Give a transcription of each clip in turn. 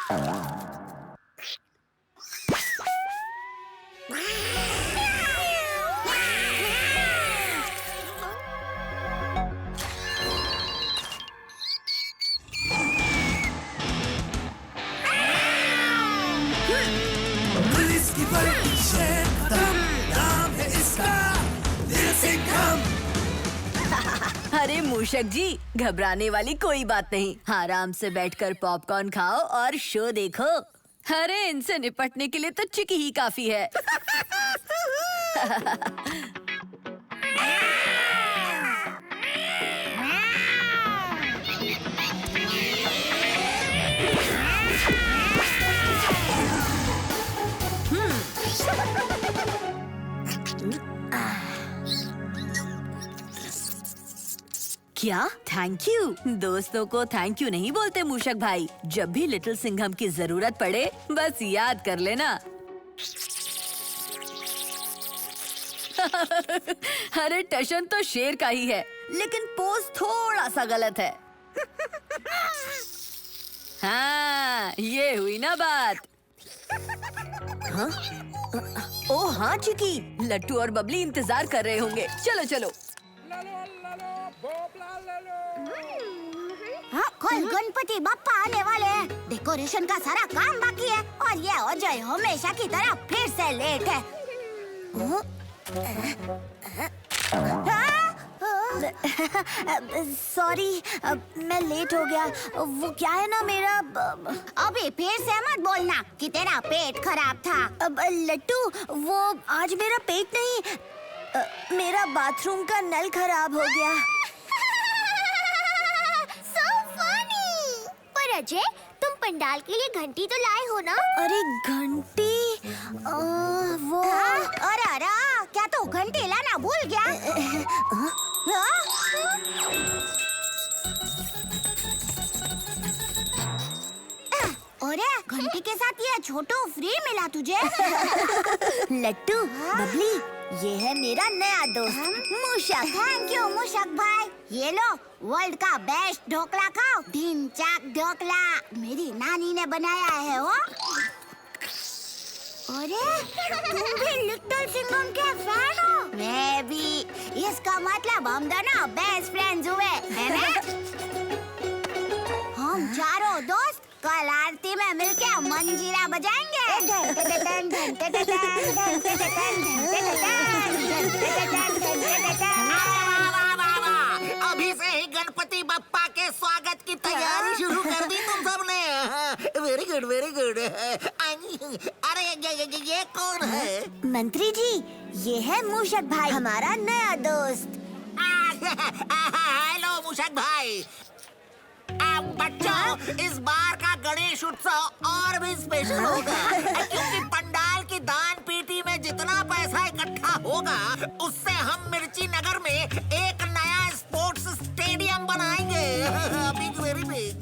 Police की वर्दी शेर खत्म, नाम है इसका दिल सिंघम। अरे मूषक जी, घबराने वाली कोई बात नहीं। आराम से बैठकर पॉपकॉर्न खाओ और शो देखो। अरे इनसे निपटने के लिए तो चिकी ही काफी है। क्या थैंक यू? दोस्तों को थैंक यू नहीं बोलते मूषक भाई। जब भी लिटिल सिंघम की जरूरत पड़े बस याद कर लेना। अरे टशन तो शेर का ही है, लेकिन पोज थोड़ा सा गलत है। हाँ, ये हुई ना बात। हाँ? ओ हाँ चिकी, लट्टू और बबली इंतजार कर रहे होंगे। चलो चलो। हाँ, कल गणपति बप्पा आने वाले हैं। डेकोरेशन का सारा काम बाकी है और ये अजय हमेशा की तरह फिर से लेट है। सॉरी, मैं लेट हो गया। वो क्या है ना, मेरा अभी फिर से मत बोलना कि तेरा पेट खराब था। लट्टू, वो आज मेरा पेट नहीं, मेरा बाथरूम का नल खराब हो गया। So funny! पर अजय, तुम पंडाल के लिए घंटी तो लाए हो ना? अरे घंटी, वो अरे क्या तू घंटी लाना भूल गया? अरे घंटी के साथ ये छोटू फ्री मिला तुझे। लट्टू, बबली, ये है मेरा नया दोस्त मूषक। थैंक यू मूषक भाई। ये लो, वर्ल्ड का बेस्ट ढोकला खाओ। ढिंचाक ढोकला मेरी नानी ने बनाया है वो। अरे तुम भी लिटिल सिंघम के फैन हो? मैं भी। इसका मतलब हम दोनों बेस्ट फ्रेंड्स हुए, है ना? हम चारों दोस्त कल आरती में मिलके मंजीरा बजाएंगे। अभी से ही गणपति बप्पा के स्वागत की तैयारी शुरू कर दी तुम सबने। Very good very good. अरे ये कौन है? मंत्री जी, ये है मूषक भाई, हमारा नया दोस्त। हेलो मूषक भाई। बच्चों, इस बार का गणेश उत्सव और भी स्पेशल होगा, क्योंकि पंडाल की दान पेटी में जितना पैसा इकट्ठा होगा उससे हम मिर्ची नगर में एक नया स्पोर्ट्स स्टेडियम बनाएंगे। Big very big.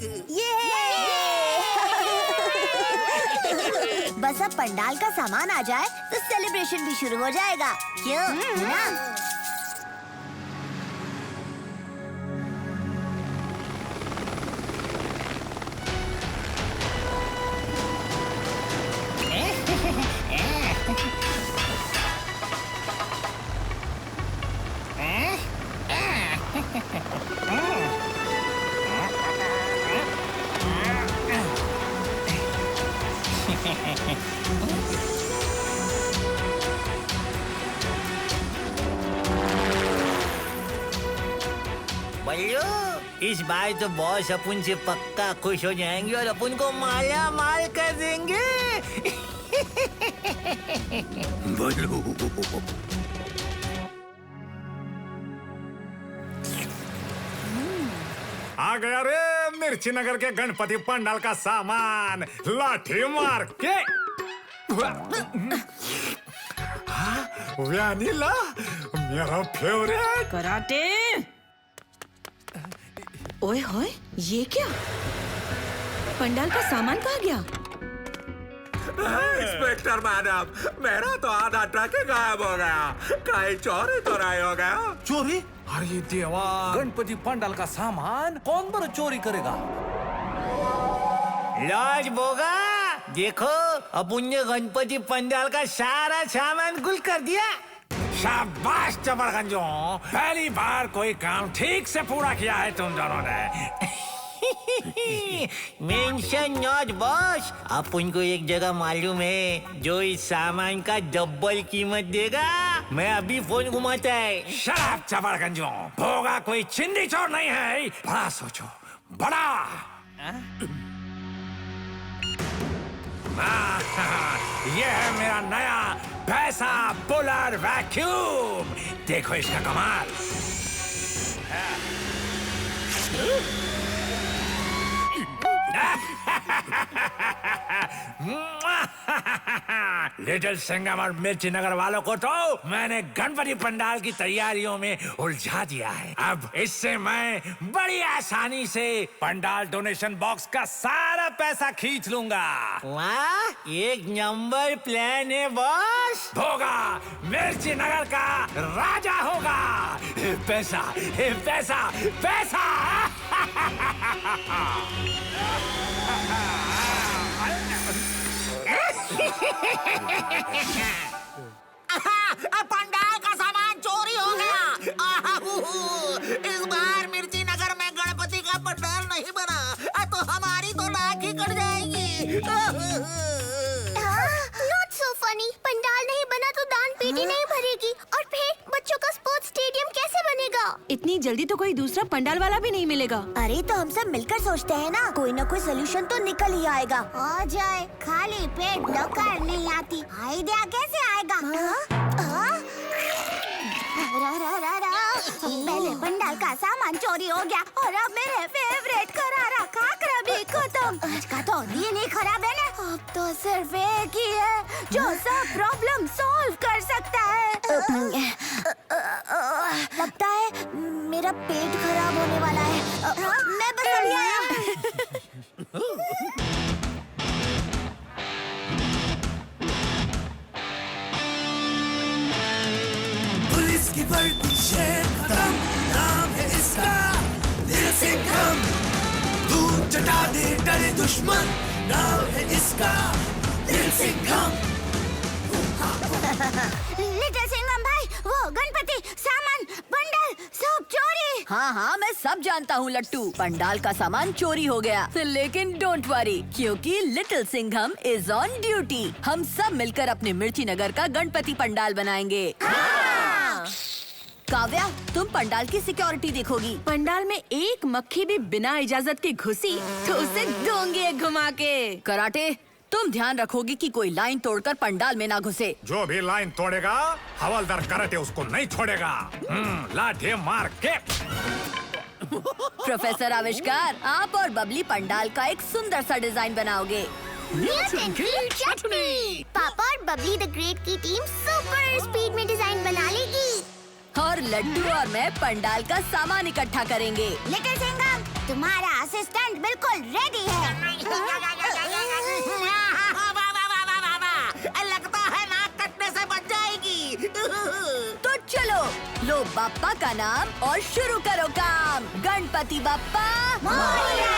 बस अब पंडाल का सामान आ जाए तो सेलिब्रेशन भी शुरू हो जाएगा, क्यों ना? बल्लू, इस बार तो बॉस अपन से पक्का खुश हो जाएंगे और अपन को माला माल कर देंगे। बल्लू, आ गया रे मिर्ची नगर के गणपति पंडाल का सामान। लाठी मार के वैनिला मेरा फेवरेट। कराटे। ओए होए, ये क्या? पंडाल का सामान कहाँ गया? इंस्पेक्टर मैडम, मेरा तो आधा ट्रक ही गायब हो गया। कहीं चोरी तो नहीं हो गया? चोरी? अरे देवा, गणपति पंडाल का सामान कौन बड़ा चोरी करेगा? लॉज बोगा, देखो अपन ने गणपति पंडाल का सारा सामान गुल कर दिया। शाबाश चबरगंजो, पहली बार कोई काम ठीक से पूरा किया है तुम दोनों ने। मेंशन नॉट बॉस, अपन को एक जगह मालूम है जो इस सामान का डबल कीमत देगा। मैं अभी फोन घुमाता है। शट अप चबरगंजो, भोगा कोई चिंदी चोर नहीं है। बड़ा सोचो, बड़ा। ये है मेरा नया पैसा पुलर वैक्यूम। देखो इसका कमाल। लिटिल सिंघम और मिर्ची नगर वालों को तो मैंने गणपति पंडाल की तैयारियों में उलझा दिया है। अब इससे मैं बड़ी आसानी से पंडाल डोनेशन बॉक्स का सारा पैसा खींच लूंगा। वाह, एक नंबर प्लान है बॉस। भोगा मिर्ची नगर का राजा होगा। पैसा पैसा पैसा। पंडाल का सामान चोरी हो गया। इस बार मिर्ची नगर में गणपति का पंडाल नहीं बना तो हमारी तो नाक ही कट जाएगी। Not so funny. पंडाल नहीं बना तो दान पेटी नहीं भरेगी, और फिर बच्चों का स्पोर्ट्स स्टेडियम कैसे बनेगा? इतनी जल्दी तो कोई दूसरा पंडाल वाला भी नहीं मिलेगा। अरे तो हम सब मिलकर सोचते हैं ना, कोई ना कोई सोल्यूशन तो निकल ही आएगा। आ जाए, खाली पेट डकार नहीं आती। आइडिया कैसे आएगा? पहले पंडाल का सामान चोरी हो गया और अब मेरे फेवरेट करारा खाकरा भी खत्म। आज का तो दिन ही खराब है ना। अब तो सिर्फ एक ही है जो सब प्रॉब्लम सॉल्व कर सकता है। लगता है मेरा पेट खराब होने वाला है। मैं बस अभी आया। पुलिस की वर्दी शेर खत्म, नाम है इसका दिल सिंघम। दूर चटा दे डरे दुश्मन, नाम है इसका दिल सिंघम। लिटिल सिंघम भाई, वो गणपति सामान पंडाल सब चोरी। हाँ हाँ, मैं सब जानता हूँ लट्टू। पंडाल का सामान चोरी हो गया, लेकिन डोंट वरी, क्योंकि little Singham is on duty. हम सब मिलकर अपने मिर्ची नगर का गणपति पंडाल बनाएंगे। काव्या, तुम पंडाल की सिक्योरिटी देखोगी। पंडाल में एक मक्खी भी बिना इजाजत के घुसी तो उसे दूंगी घुमा के। कराटे, तुम ध्यान रखोगी कि कोई लाइन तोड़कर पंडाल में ना घुसे। जो भी लाइन तोड़ेगा हवलदार कराटे उसको नहीं छोड़ेगा। लाठी मार के। प्रोफेसर आविष्कार, आप और बबली पंडाल का एक सुंदर सा डिजाइन बनाओगे। पापा और बबली द ग्रेट की टीम सुपर स्पीड में डिजाइन बना लेगी। और लड्डू और मैं पंडाल का सामान इकट्ठा करेंगे। लिटिल सिंघम, तुम्हारा असिस्टेंट बिल्कुल रेडी है। लगता है नाक कटने से बच जाएगी। तो चलो, लो बाप्पा का नाम और शुरू करो काम। गणपति बाप्पा मोरया।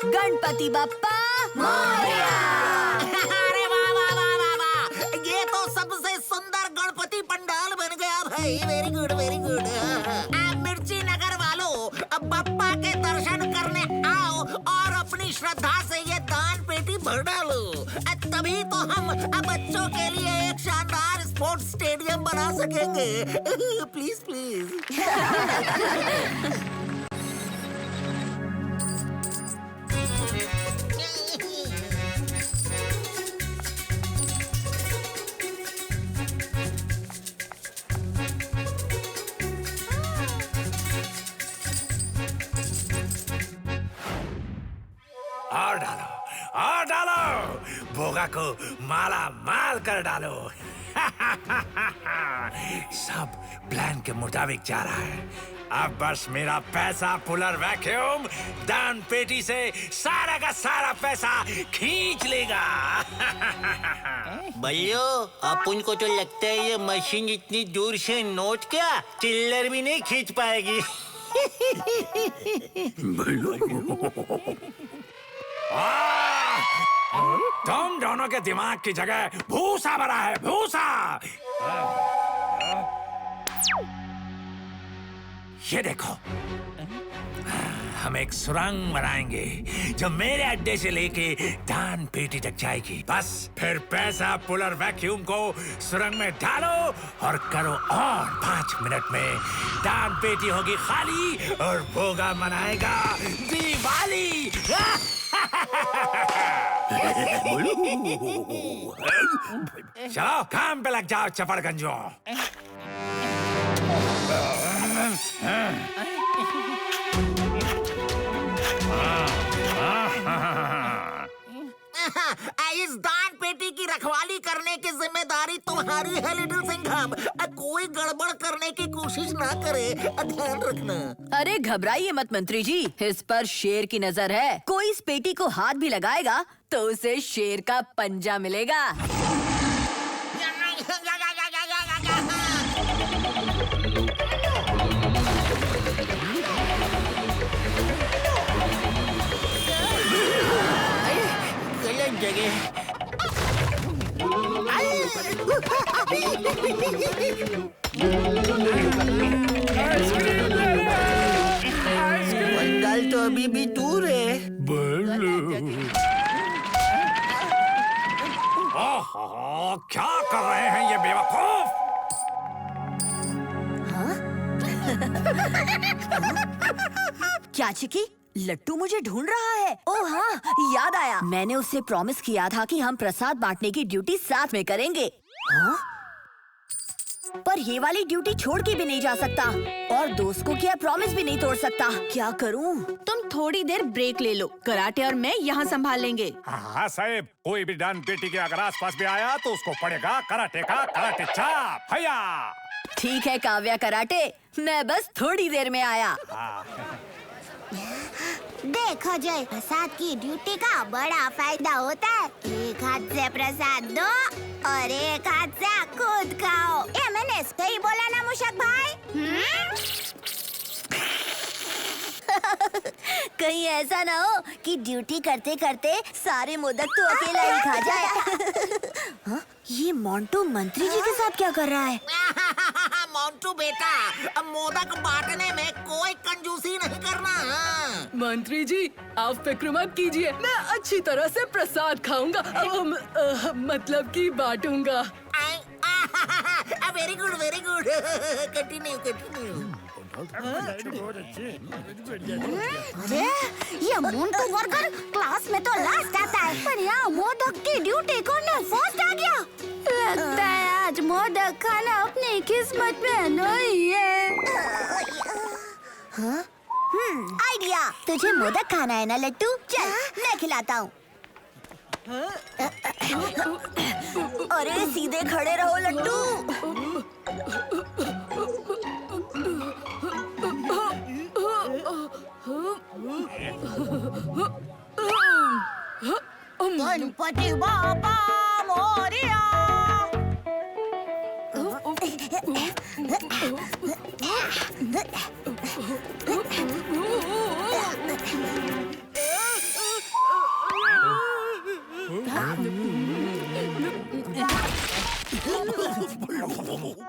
गणपति बाप्पा मोरया। अरे वाह वाह वाह वाह वाह, ये तो सबसे सुंदर गणपति पंडाल बन गया भाई। Very good very good. मिर्ची नगर वालों, अब बप्पा के दर्शन करने आओ और अपनी श्रद्धा से ये दान पेटी भर डालो। तभी तो हम बच्चों के लिए एक शानदार स्पोर्ट्स स्टेडियम बना सकेंगे। Please please. और डालो भोगा को माला माल कर डालो। सब प्लान के मुताबिक जा रहा है। अब बस मेरा पैसा पुलर वैक्यूम दान पेटी से सारा का सारा पैसा खींच लेगा। बल्लो, अपन को तो लगता है ये मशीन इतनी दूर से नोट क्या चिल्लर भी नहीं खींच पाएगी। तुम दोनों के दिमाग की जगह भूसा भरा है, भूसा। ये देखो, हम एक सुरंग बनाएंगे जो मेरे अड्डे से लेके दान पेटी तक जाएगी। बस फिर पैसा पुलर वैक्यूम को सुरंग में डालो और करो और 5 मिनट में दान पेटी होगी खाली और भोगा मनाएगा दिवाली। चलो काम पे लग जाओ चपड़गंजों। इस दान पेटी की रखवाली करने की जिम्मेदारी तुम्हारी है लिटिल सिंघम। कोई गड़बड़ करने की कोशिश ना करे, ध्यान रखना। अरे घबराइए मत मंत्री जी, इस पर शेर की नजर है। कोई इस पेटी को हाथ भी लगाएगा तो उसे शेर का पंजा मिलेगा। गलत जगह। पंडाल तो अभी भी दूर है। ओहो, क्या कर रहे हैं ये बेवकूफ? क्या चिकी, लट्टू मुझे ढूंढ रहा है। ओह हाँ, याद आया, मैंने उससे प्रॉमिस किया था कि हम प्रसाद बांटने की ड्यूटी साथ में करेंगे। हाँ? पर ये वाली ड्यूटी छोड़ के भी नहीं जा सकता और दोस्त को किया प्रॉमिस भी नहीं तोड़ सकता। क्या करूं? तुम थोड़ी देर ब्रेक ले लो, कराटे और मैं यहाँ संभाल लेंगे। हाँ साहब, कोई भी दान पेटी के अगर आसपास भी आया तो उसको पड़ेगा कराटे का कराटे चाप। भैया ठीक है काव्या कराटे, मैं बस थोड़ी देर में आया। देखो जय, प्रसाद की ड्यूटी का बड़ा फायदा होता है। एक हाथ से प्रसाद दो और एक हाथ से खुद खाओ। ये मैंने सही बोला ना मुशक भाई? कहीं ऐसा ना हो कि ड्यूटी करते करते सारे मोदक तो अकेला ही खा जाए। हाँ? ये मोंटू मंत्री जी के साथ क्या कर रहा है? मोंटू बेटा, मोदक बांटने में कोई कंजूसी नहीं करना। मंत्री जी, आप फिक्र मत कीजिए, मैं अच्छी तरह से प्रसाद खाऊंगा। मतलब कि बांटूंगा। Very good very good. Continue continue. अरे ये मोंटू वर्कर क्लास में तो लास्ट आता है, पर यहाँ मोदक की ड्यूटी करने फर्स्ट आ गया। लगता है आज मोदक खाना अपनी किस्मत में नहीं है। हाँ? आइडिया, तुझे मोदक खाना है ना लट्टू? चल मैं खिलाता हूँ। अरे सीधे खड़े रहो लट्टू। गणपति बाबा मोरिया।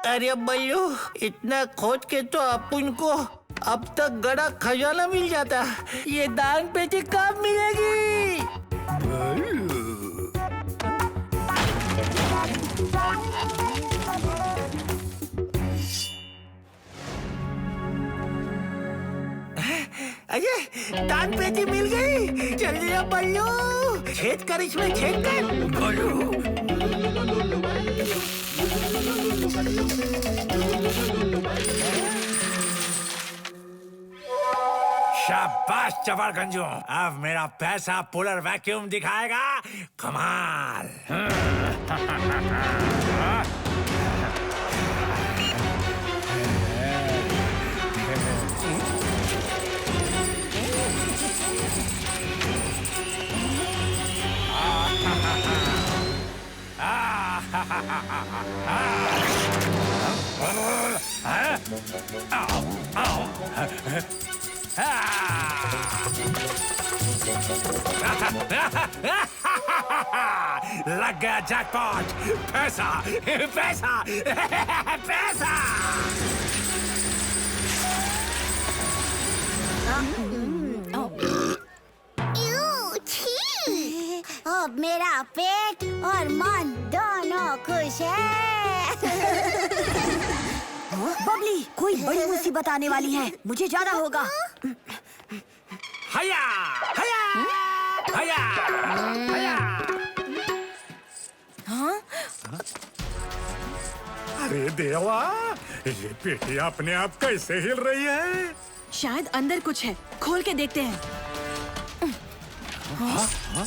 अरे बल्लू, इतना खोज के तो अपन को अब तक गड़ा खजाना मिल जाता। ये दान पेटी कब मिलेगी? अरे दान पेटी मिल गई। जल्दी अब बल्लू, छेद कर इसमें, छेद कर। शाबाश चबरगंजू, अब मेरा पैसा पुलर वैक्यूम दिखाएगा कमाल। लग गया जैकपॉट। पैसा पैसा पैसा। अब मेरा पेट और मन दोनों खुश है। बबली, कोई बड़ी मुसीबत आने वाली है, मुझे जाना होगा। हया हया हया हया। हाँ? अरे देवा, ये पेटी अपने आप कैसे हिल रही है? शायद अंदर कुछ है, खोल के देखते हैं। हाँ? हाँ?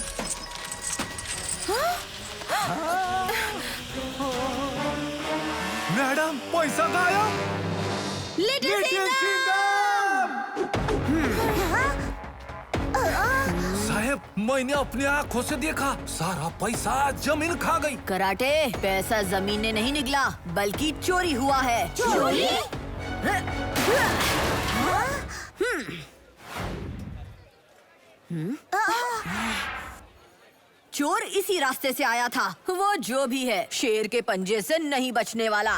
मैडम, पैसा गायब। लिटिल साहब, मैंने अपनी आंखों से देखा, सारा पैसा जमीन खा गई। कराटे, पैसा जमीन ने नहीं निकला, बल्कि चोरी हुआ है। चोरी? चोर इसी रास्ते से आया था। वो जो भी है, शेर के पंजे से नहीं बचने वाला।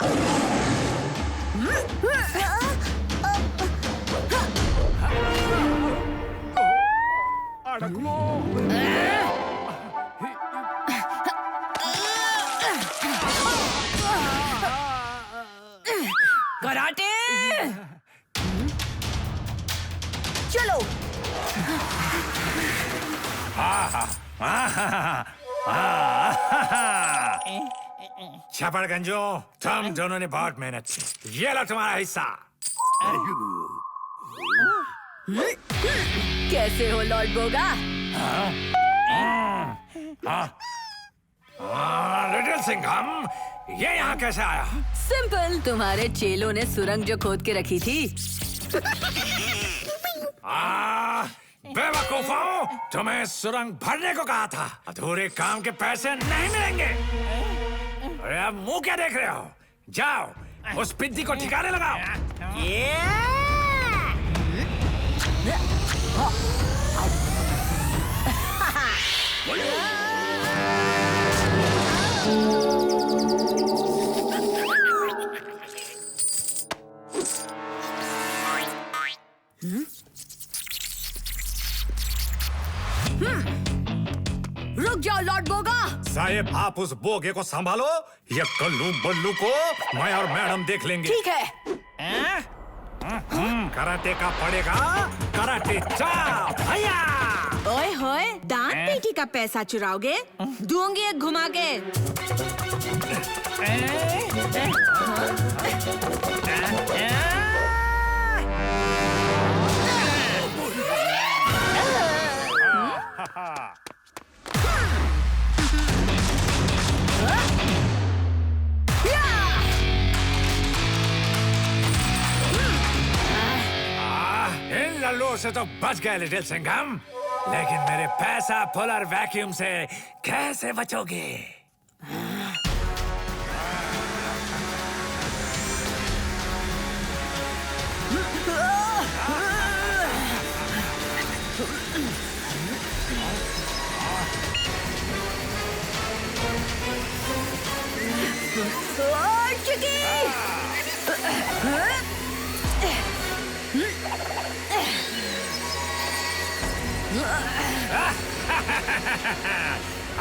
कराटे, चलो। छपड़गंजो, तुम दोनों ने बहुत मेहनत की। ये लो तुम्हारा हिस्सा। कैसे हो लॉर्ड बोगा? लिटिल सिंघम, ये यहाँ कैसे आया? सिंपल, तुम्हारे चेलों ने सुरंग जो खोद के रखी थी। बेवकूफों, तुम्हें सुरंग भरने को कहा था। अधूरे काम के पैसे नहीं मिलेंगे। अरे अब मुंह क्या देख रहे हो? जाओ, उस पिद्दी को ठिकाने लगाओ। रुक जाओ लॉर्ड बोगा। साहेब, आप उस बोगे को संभालो, ये कल्लू बल्लू को मैं और मैडम देख लेंगे। ठीक है। कराटे का पड़ेगा, कराटे चाप। हया! ओए होए, दान पेटी का पैसा चुराओगे? दूंगी एक घुमा के। इन लल्लुओं से तो बच गए लिटिल सिंघम, लेकिन मेरे पैसा पुलर वैक्यूम से कैसे बचोगे?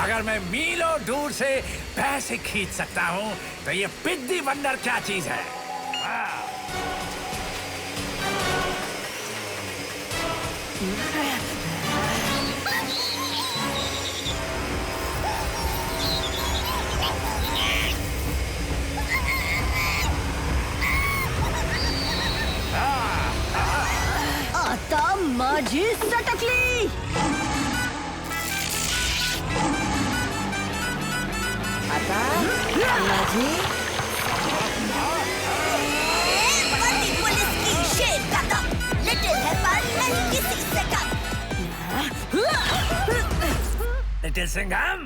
अगर मैं मीलों दूर से पैसे खींच सकता हूँ, तो ये पिद्दी बंदर क्या चीज है? आता माझी सटकली. आता माझी पुलिस की शेर का दम, लिटिल हेल्पर नहीं किसी से कम. लिटिल सिंघम.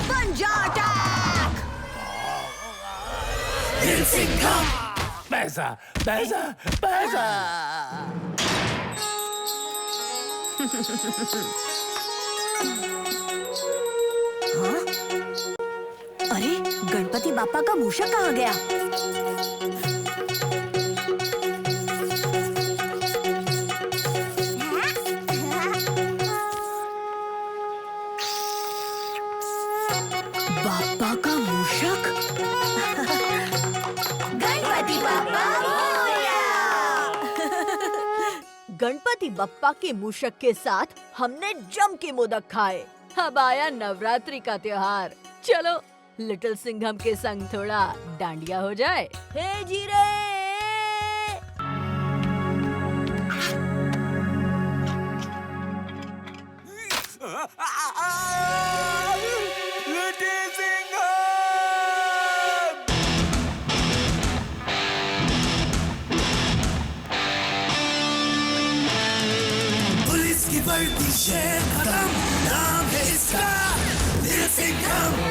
पंजा अटैक. लिटिल सिंघम. पैसा पैसा पैसा. अरे गणपति बापा का मूषक कहाँ गया? बापा का मूषक. गणपति बाबा मोरया. गणपति बप्पा के मूषक के साथ हमने जम के मोदक खाए. अब आया नवरात्रि का त्योहार. चलो लिटिल सिंघम के संग थोड़ा डांडिया हो जाए. हे जीरे. लिटिल सिंघम. पुलिस की वर्दी शेर खत्म, नाम है इसका लिटिल सिंघम.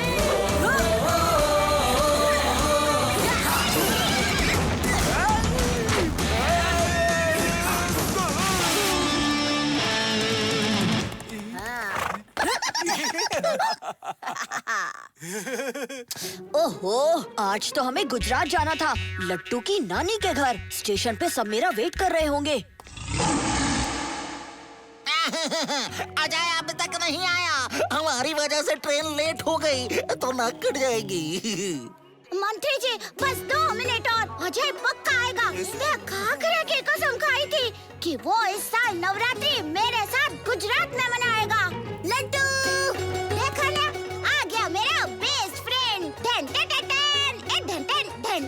ओहो, आज तो हमें गुजरात जाना था, लट्टू की नानी के घर. स्टेशन पे सब मेरा वेट कर रहे होंगे. अजय अभी तक नहीं आया. हमारी वजह से ट्रेन लेट हो गई तो नाक कट जाएगी. मंत्री जी बस 2 मिनट और अजय पक्का आएगा. उसने खाकरे की कसम खाई थी कि वो इस साल नवरात्रि मेरे साथ गुजरात में मनाएगा. लड्डू देखा ना, आ गया मेरा बेस्ट फ्रेंड. धन टन धन टन धन टन.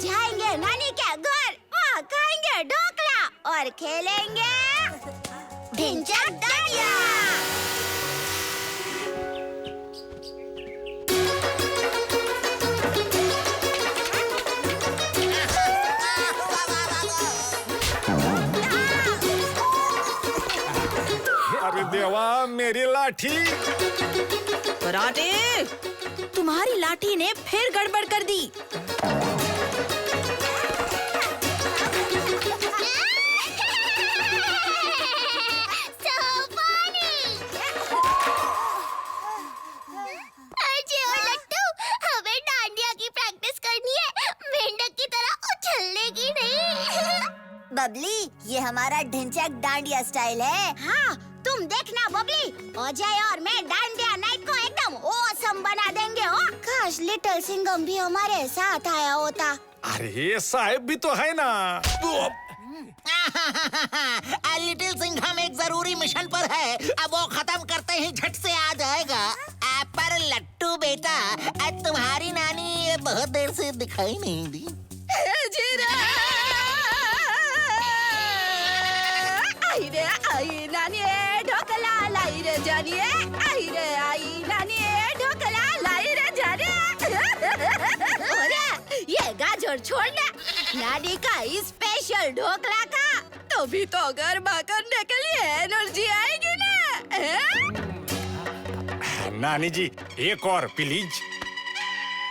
जाएंगे नानी के घर, वहाँ खाएंगे ढोकला और खेलेंगे ढिंचक डांडिया. अरे देवा, मेरी लाठी. कराटे, तुम्हारी लाठी ने फिर गड़बड़ कर दी. अजय और लट्टू, हमें डांडिया की प्रैक्टिस करनी है, मेंढक की तरह उछलने की नहीं. बबली, ये हमारा ढिंचक डांडिया स्टाइल है. हाँ, तुम देखना बबली, अजय और मैं डांडिया नाइट को एकदम ऑसम बना देंगे. हो काश लिटिल सिंघम भी हमारे साथ आया होता. अरे साहब भी तो है ना. लिटिल सिंघम एक जरूरी मिशन पर है. अब वो खत्म करते ही झट से आ जाएगा. पर लट्टू बेटा, तुम्हारी नानी बहुत देर से दिखाई नहीं दी. आई रे आई नानी ढोकला लाई रे जानिए. आई रे आई नानी ढोकला लाई रे जानिए. अरे ये गाजर छोड़ना, नानी का स्पेशल ढोकला का तो भी तो गरबा करने के लिए एनर्जी आएगी ना. नानी जी, एक और प्लीज.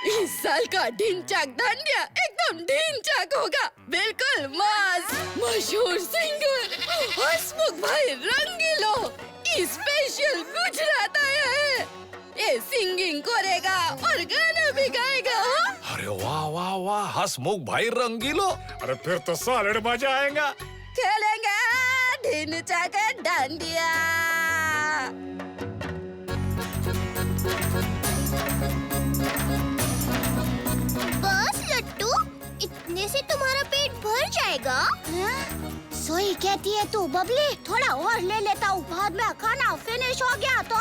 इस साल का ढिंचक डांडिया एकदम ढिंचक होगा. बिल्कुल मास मशहूर सिंगर हसमुख भाई रंगीलो स्पेशल गुजरात आया है. ये सिंगिंग करेगा और गाना भी गाएगा. अरे वाह वाह वाह, हसमुख भाई रंगीलो. अरे फिर तो सॉलिड मजा आएगा. खेलेंगे ढिंचक डांडिया. भर जाएगा। सोई कहती है तू बबली, थोड़ा और ले लेता हूँ, बाद में खाना फिनिश हो गया तो।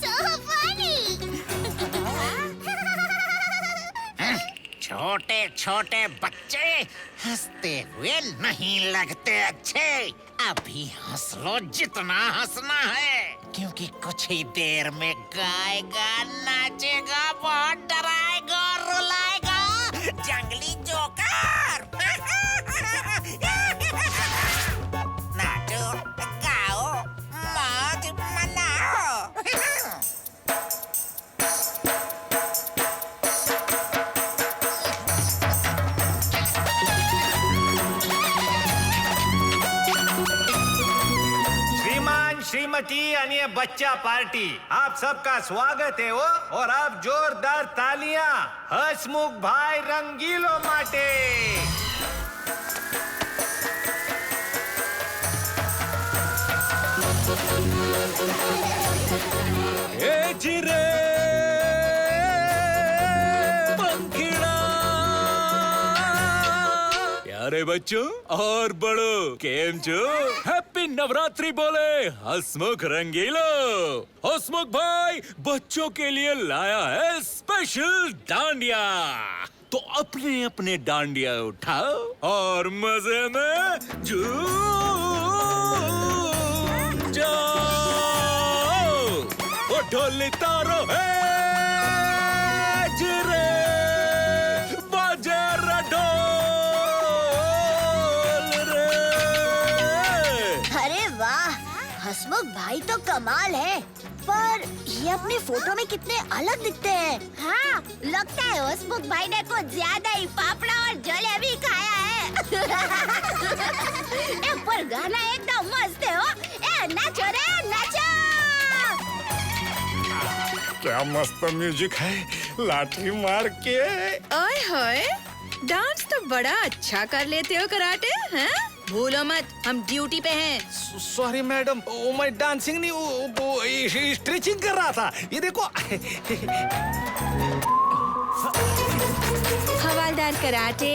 So funny। छोटे छोटे बच्चे हंसते हुए नहीं लगते अच्छे। अभी हंस लो जितना हंसना है, क्योंकि कुछ ही देर में गाएगा, नाचेगा, बहुत डराएगा और रुलाएगा जंगली जोकर। नाचो, गाओ, मौज मनाओ। श्रीमती आणि बच्चा पार्टी, आप सबका स्वागत है वो। और आप जोरदार तालियां हसमुख भाई रंगीलो माटे। ए जिरे पंखिड़ा, प्यारे बच्चों और बड़ो केम छो? हैप्पी नवरात्रि बोले हसमुख रंगीलो। हसमुख भाई बच्चों के लिए लाया है स्पेशल डांडिया, तो अपने अपने डांडिया उठाओ और मजे में झूम जाओ। ओ ढोली तारो है जिरे, बाजे रे ढोल रे। अरे वाह, हसमुख भाई तो कमाल है, पर ये अपनी फोटो में कितने अलग दिखते हैं। हाँ, लगता है हसमुख भाई ने कुछ ज्यादा ही पापड़ा और जलेबी खाया है। पर गाना एकदम मस्त है हो। नाचो रे नाचो। क्या मस्त म्यूजिक है, लाठी मार के। ओए होए, डांस तो बड़ा अच्छा कर लेते हो कराटे, हैं? भूलो मत, हम ड्यूटी पे हैं। सॉरी मैडम, वो मैं डांसिंग नहीं, वो स्ट्रेचिंग कर रहा था। ये देखो। हवालदार कराटे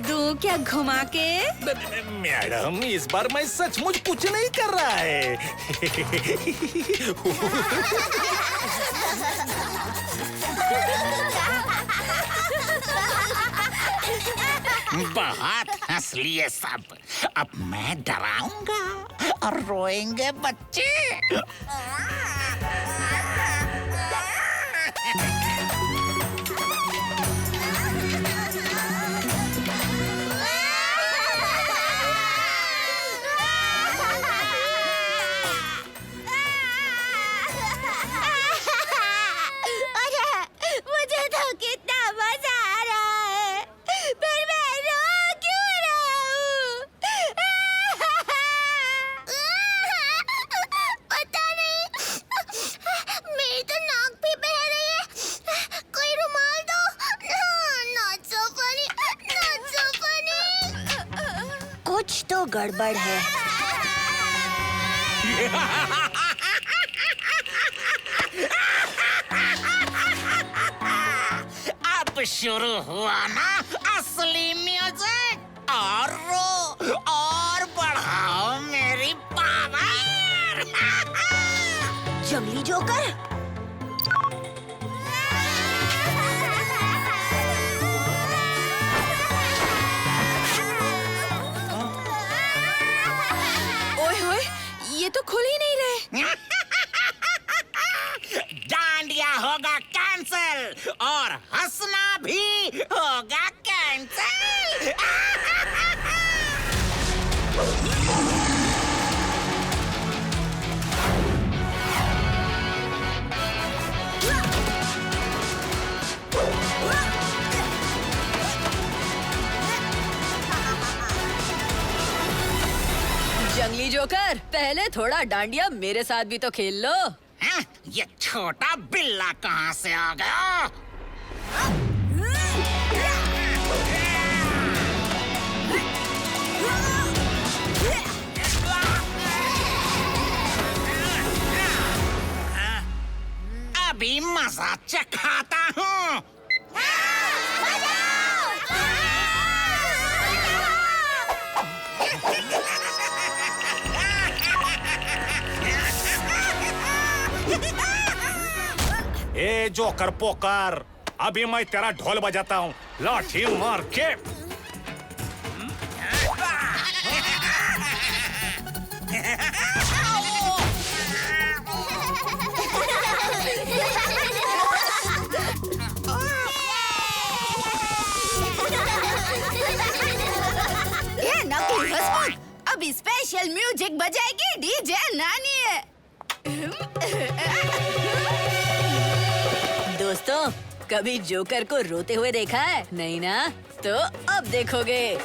दूं क्या घुमा के? मैडम, इस बार मैं सचमुच कुछ नहीं कर रहा है। बहुत हंस लिए सब, अब मैं डराऊंगा और रोएंगे बच्चे। मुझे तो कितना मजा आ रहा है, पर मैं रो क्यों रहा हूँ? पता नहीं, मेरी तो नाक भी बह रही है। कोई रुमाल दो। Not so funny, not so funny। कुछ तो गड़बड़ है। अब शुरू हुआ ना असली म्यूजिक, और रो और बढ़ाओ मेरी पावर। जंगली जोकर, ओए होए, ये तो खुल ही नहीं रहे। डांडिया होगा कैंसिल और हंसना भी होगा कैंसिल। जंगली जोकर, पहले थोड़ा डांडिया मेरे साथ भी तो खेल लो। हैं? ये छोटा बिल्ला कहाँ से आ गया? चखाता हूँ। ए जोकर पोकर, अभी मैं तेरा ढोल बजाता हूँ, लाठी मार के। ये नकली हंसमुख, अभी स्पेशल म्यूजिक बजाएगी डीजे नानी है। दोस्तों, कभी जोकर को रोते हुए देखा है? नहीं ना? तो अब देखोगे।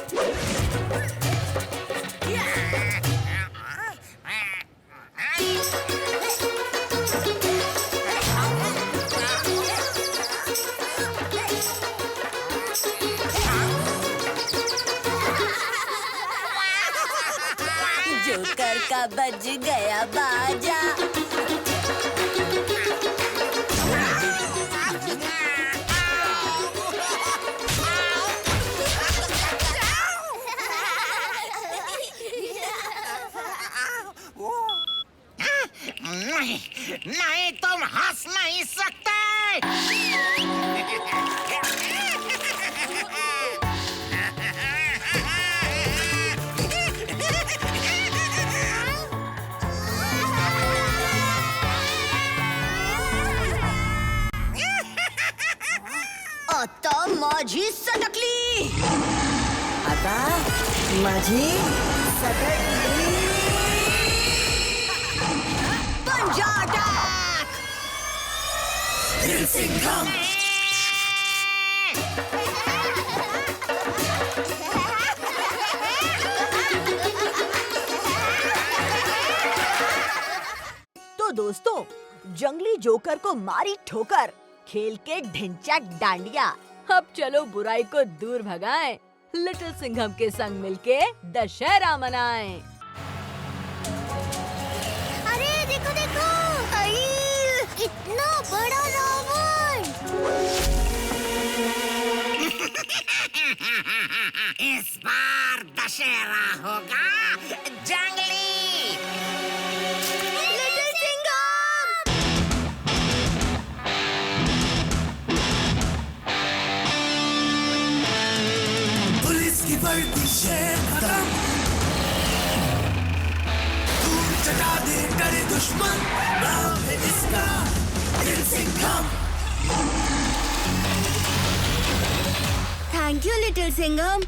जोकर का बज गया बाजा। नहीं, नहीं, तुम हंस नहीं सकते। आता माझी सटकली। आता माझी सटकली। पंजा अटॅक! नृसिंघम तो दोस्तों, जंगली जोकर को मारी ठोकर, खेल के ढिंचैक डांडिया। अब चलो बुराई को दूर भगाएं, लिटिल सिंघम के संग मिलके दशहरा मनाएं। अरे देखो देखो, इतना बड़ा रावण। इस बार दशहरा होगा जंगली। लिटिल सिंघम! पुलिस की वर्दी शेर खत्म, तू चटा दे डरे दुश्मन, नाम है इसका Nrisingham. Thank you little Singham.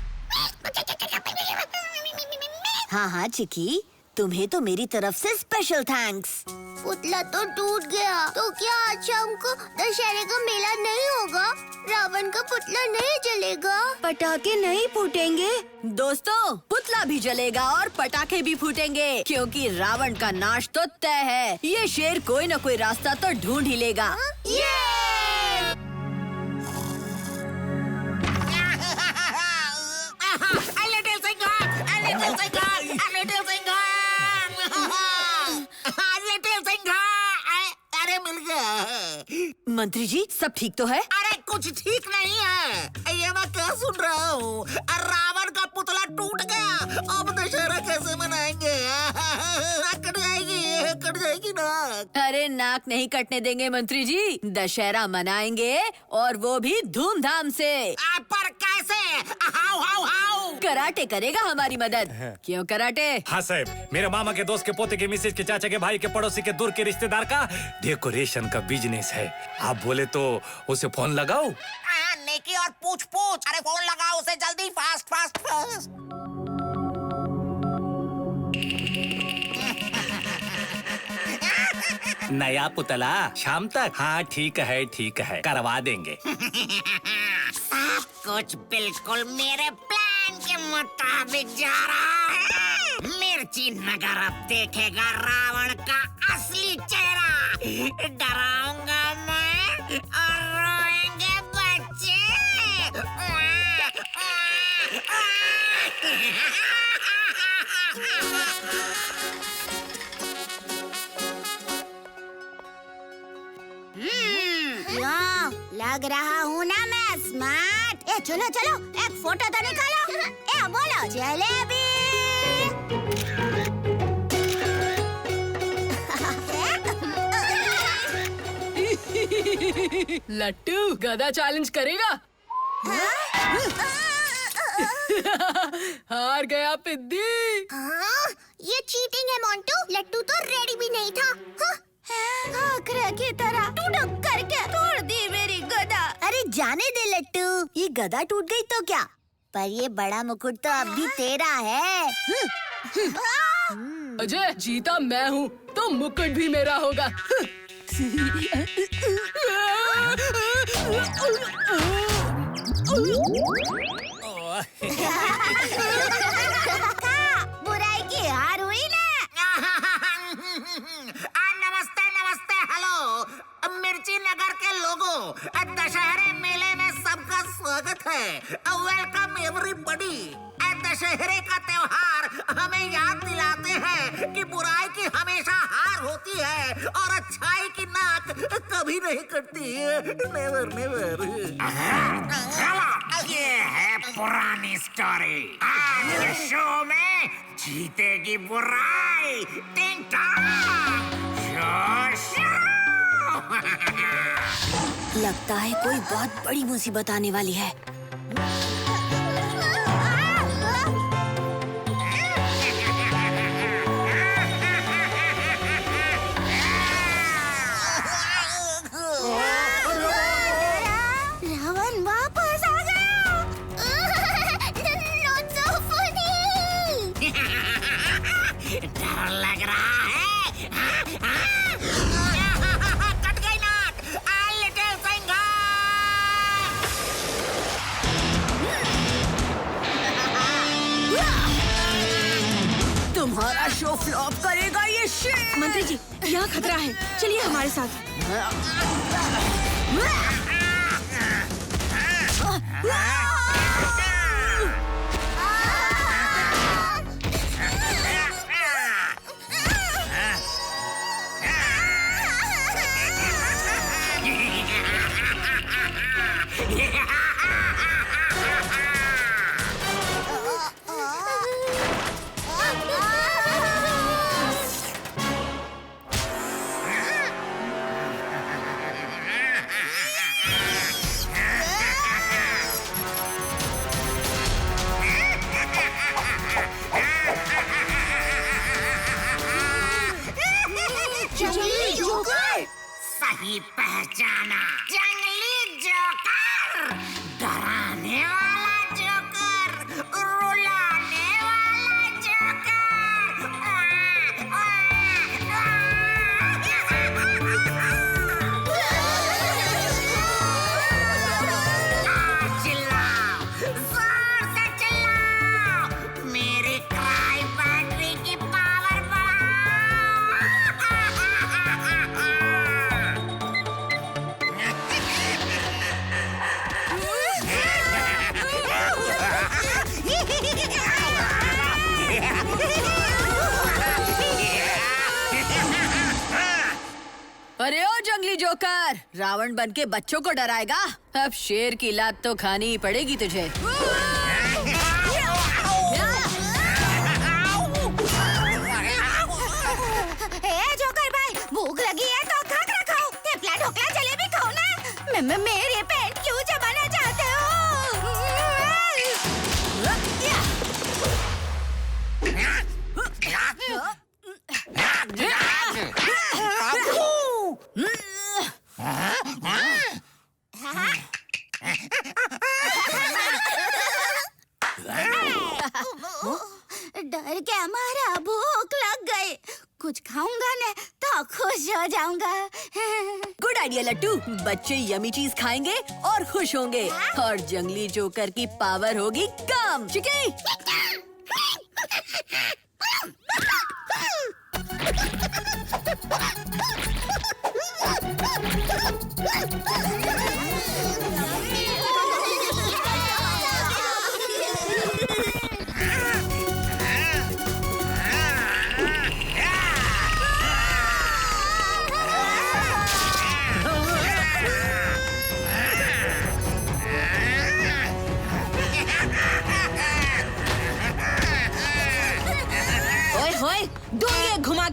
हाँ हाँ चिकी, तुम्हें तो मेरी तरफ से स्पेशल थैंक्स। पुतला तो टूट गया, तो क्या आज शाम को दशहरे का मेला नहीं होगा? रावण का पुतला नहीं जलेगा? पटाखे नहीं फूटेंगे? दोस्तों, पुतला भी जलेगा और पटाखे भी फूटेंगे, क्योंकि रावण का नाश तो तय है। ये शेर कोई न कोई रास्ता तो ढूंढ ही लेगा। Little Singham, little Singham, little Singham, little Singham. अरे मिल गया। मंत्री जी, सब ठीक तो है? अरे कुछ ठीक नहीं है। ये मैं क्या सुन रहा हूँ? रावण का पुतला टूट गया। अब दशहरा कैसे मनाएंगे? कट जाएगी नाक। अरे नाक नहीं कटने देंगे मंत्री जी, दशहरा मनाएंगे और वो भी धूमधाम से। पर कैसे? How how how? कराटे करेगा हमारी मदद। क्यों कराटे? हाँ साहब, मेरे मामा के दोस्त के पोते के मिसेज के चाचा के भाई के पड़ोसी के दूर के रिश्तेदार का डेकोरेशन का बिजनेस है। आप बोले तो उसे फोन लगाओ। नेकी और पूछ पूछ। अरे फोन लगाओ उसे जल्दी, फास्ट फास्ट फास्ट। नया पुतला शाम तक? हाँ ठीक है, करवा देंगे। सब कुछ बिल्कुल मेरे प्लान के मुताबिक जा रहा है। मिर्ची नगर अब देखेगा रावण का असली चेहरा। डराऊंगा मैं और रोएंगे बच्चे। यहाँ लग रहा हूँ ना मैं स्मार्ट। ए चलो चलो एक फोटो तो निकालो। ए बोलो जलेबी। लट्टू गधा चैलेंज करेगा? हार गया पिद्दी। हाँ, ये चीटिंग है मोंटू। लट्टू तो रेडी भी नहीं था। आखिर की तरह टुडक करके तोड़ दी मेरी गदा। अरे जाने दे लट्टू, ये गदा टूट गई तो क्या, पर ये बड़ा मुकुट तो अब भी तेरा है। अजय जीता मैं हूँ तो मुकुट भी मेरा होगा। बुराई की हार हुई ना। नमस्ते नमस्ते हेलो मिर्ची नगर के लोगों, दशहरे मेले में सबका स्वागत है। Welcome everybody. दशहरे का त्योहार हमें याद दिलाते हैं कि बुराई की हमेशा हार होती है और अच्छाई की नाक कभी नहीं कटती। Never never. ये है पुरानी स्टोरी। आज के शो में जीतेगी बुराई। टिंग टॉंग। लगता है कोई बहुत बड़ी मुसीबत आने वाली है। रावण वापस आ गया। Not so funny. डर लग रहा है। कट गई नाक। लिटिल सिंघम। तुम्हारा शो फ्लॉप करेगा ये शेर। मंत्री जी यहाँ खतरा है, चलिए हमारे साथ। सही पहचाना, जंगली जोकर। डराने वाला जोकर, रुलाने वाला जोकर। चिल्लाओ, जोर से चिल्लाओ, मेरी क्राई बैटरी की पावर बढ़ाओ। अरे ओ जंगली जोकर, रावण बन के बच्चों को डराएगा? अब शेर की लात तो खानी ही पड़ेगी तुझे। ए जोकर भाई, भूख लगी है तो खाकर खाओ। थेपला ढोकला जलेबी खाओ ना। मेरे पेट क्यों चबाना चाहते हो? डर के हमारा भूख लग गई। कुछ खाऊंगा ना तो खुश हो जाऊंगा। गुड आइडिया लट्टू। बच्चे यमी चीज खाएंगे और खुश होंगे, और जंगली जोकर की पावर होगी कम। चिकी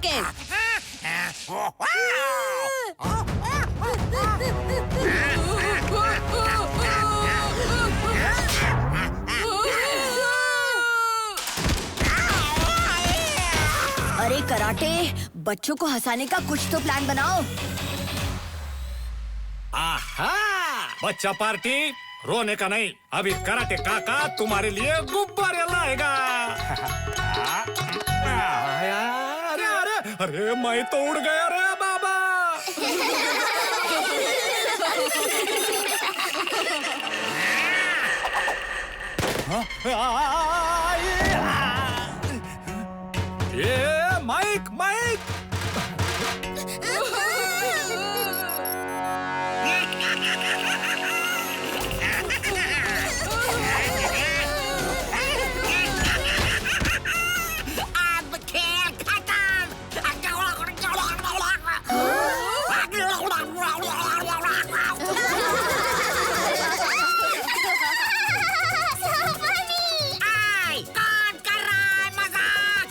के। अरे कराटे, बच्चों को हंसाने का कुछ तो प्लान बनाओ। आहा, बच्चा पार्टी रोने का नहीं, अभी कराटे काका तुम्हारे लिए गुब्बारे लाएगा। अरे अरे अरे, मैं तो उड़ गया रे बाबा। ये माइक माइक। अब खेल खत्म। आई, कौन कर रहा है मजाक?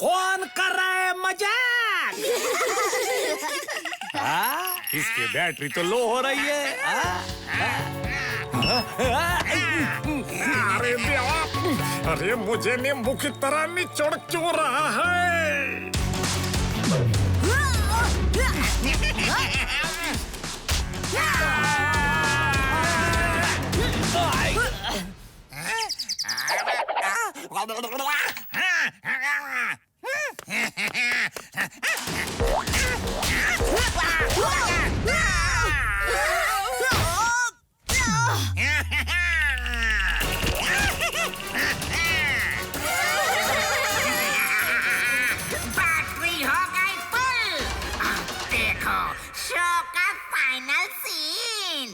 कौन कर रहा है मजाक? इसकी बैटरी तो लो हो रही है। अरे देवा, अरे मुझे नींबू की तरह निचोड़ क्यों रहा है? बैटरी हो गई फुल। अब देखो शो का फाइनल सीन।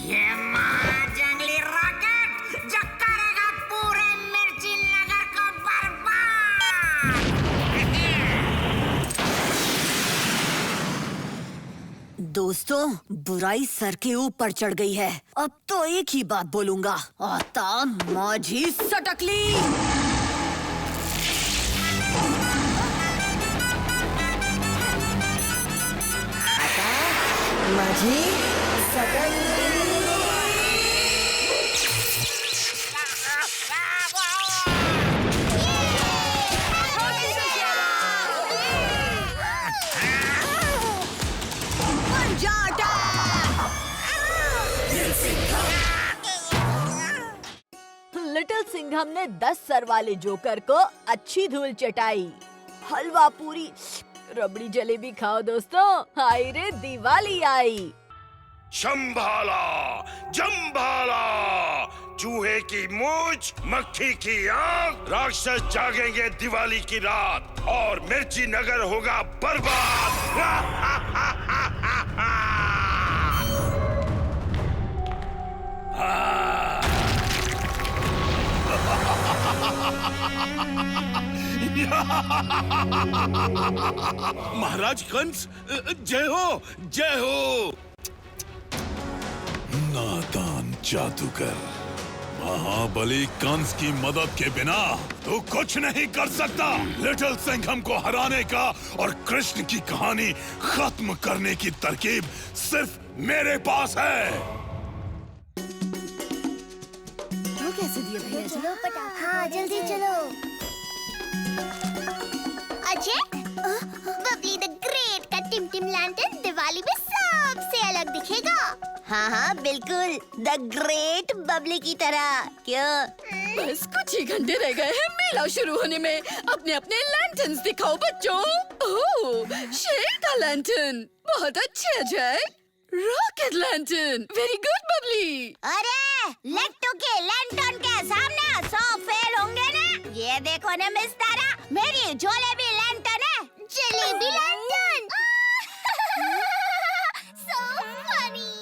ये माँ जंगली रॉकेट जो करेगा पूरे मिर्ची नगर को बर्बाद। दोस्तों, बुराई सर के ऊपर चढ़ गई है। अब तो एक ही बात बोलूंगा, आता माझी सटकली। माझी लिटिल सिंघम ने 10 सर वाले जोकर को अच्छी धूल चटाई। हलवा पूरी रबड़ी जलेबी खाओ दोस्तों, हाय रे दिवाली आई। शंभाला जंभाला, चूहे की मूंछ, मक्खी की आंख, राक्षस जागेंगे दिवाली की रात और मिर्ची नगर होगा बर्बाद। महाराज कंस, जय हो जय हो। नादान जादूगर, महाबली कंस की मदद के बिना तू कुछ नहीं कर सकता। लिटिल सिंघम को हराने का और कृष्ण की कहानी खत्म करने की तरकीब सिर्फ मेरे पास है। वो कैसे दिया भैया? चलो पटा, हाँ जल्दी चलो। अजय, बबली द ग्रेट का टिमटिम लैंटर्न दिवाली में सबसे अलग दिखेगा। हाँ हाँ बिल्कुल, द ग्रेट बबली की तरह। क्यों? बस कुछ ही घंटे रह गए हैं मेला शुरू होने में। अपने अपने लैंटर्न्स दिखाओ बच्चों। ओह, शेर का लैंटर्न, बहुत अच्छे Ajay. Rocket lantern, very good Babli. अरे लट्टू के लैंटर्न के सामने 100 फेल होंगे ना। ये देखो ना मिस तारा, मेरी जलेबी लैंटर्न है। जलेबी लैंटर्न। So funny।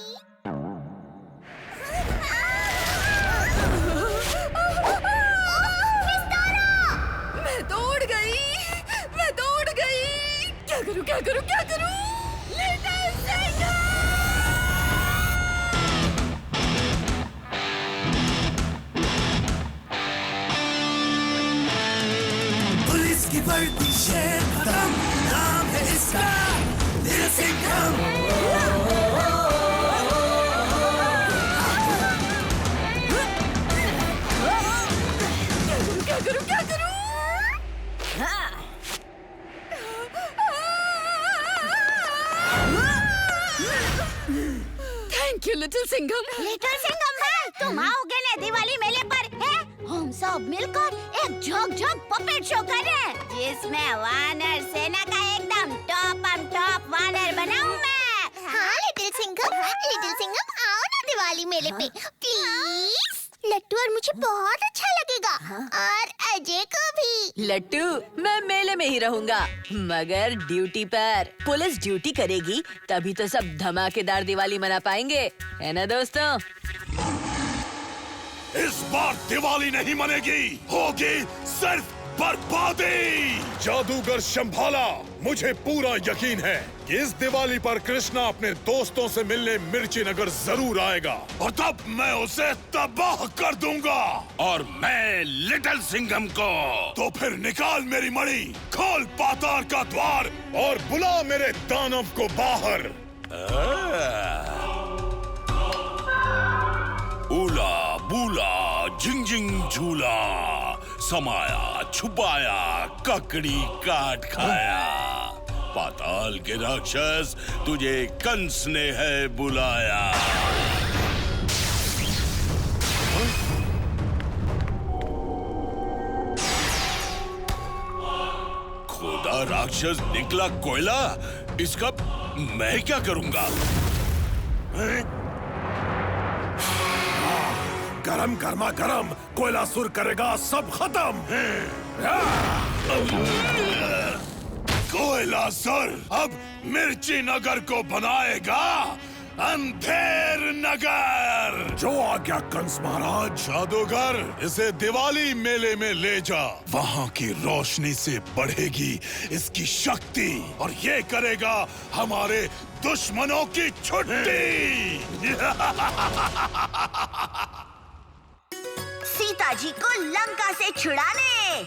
मैं तो उड़ गई, मैं तो उड़ गई। क्या करूं क्या करूं क्या करूं? लिटिल सिंघम! पुलिस की वर्दी शेर खत्म, इसका लिटिल सिंघम। क्या करूं क्या करूं? Thank you little Singham. Little Singham भाई, तुम आओगे ना दिवाली मेले पर? है हम सब मिलकर एक झक पपेट शो करें, जिसमें वानर सेना का एकदम टॉप वानर बनाऊं मैं। हाँ लिटिल सिंघम आओ ना दिवाली मेले पे प्लीज। लट्टू और मुझे बहुत अच्छा लगेगा और अजय को भी। लट्टू, मैं मेले में ही रहूंगा, मगर ड्यूटी पर। पुलिस ड्यूटी करेगी तभी तो सब धमाकेदार दिवाली मना पाएंगे, है ना दोस्तों? इस बार दिवाली नहीं मनेगी, होगी सिर्फ बर्बादी। जादूगर शंभाला, मुझे पूरा यकीन है कि इस दिवाली पर कृष्णा अपने दोस्तों से मिलने मिर्ची नगर जरूर आएगा और तब मैं उसे तबाह कर दूंगा। और मैं लिटिल सिंघम को। तो फिर निकाल मेरी मणि, खोल पाताल का द्वार और बुला मेरे दानव को बाहर। उला बूला जिंग जिंग झूला, समाया छुपाया ककड़ी काट खाया। पाताल के राक्षस, तुझे कंस ने है बुलाया। खुदा राक्षस निकला कोयला, इसका मैं क्या करूंगा? गरम गर्मा गरम कोयला सुर करेगा सब खत्म। कोयला सर अब मिर्ची नगर को बनाएगा अंधेर नगर। जो आज्ञा कंस महाराज। जादूगर, इसे दिवाली मेले में ले जा, वहाँ की रोशनी से बढ़ेगी इसकी शक्ति और ये करेगा हमारे दुश्मनों की छुट्टी। सीता जी को लंका से छुड़ाने,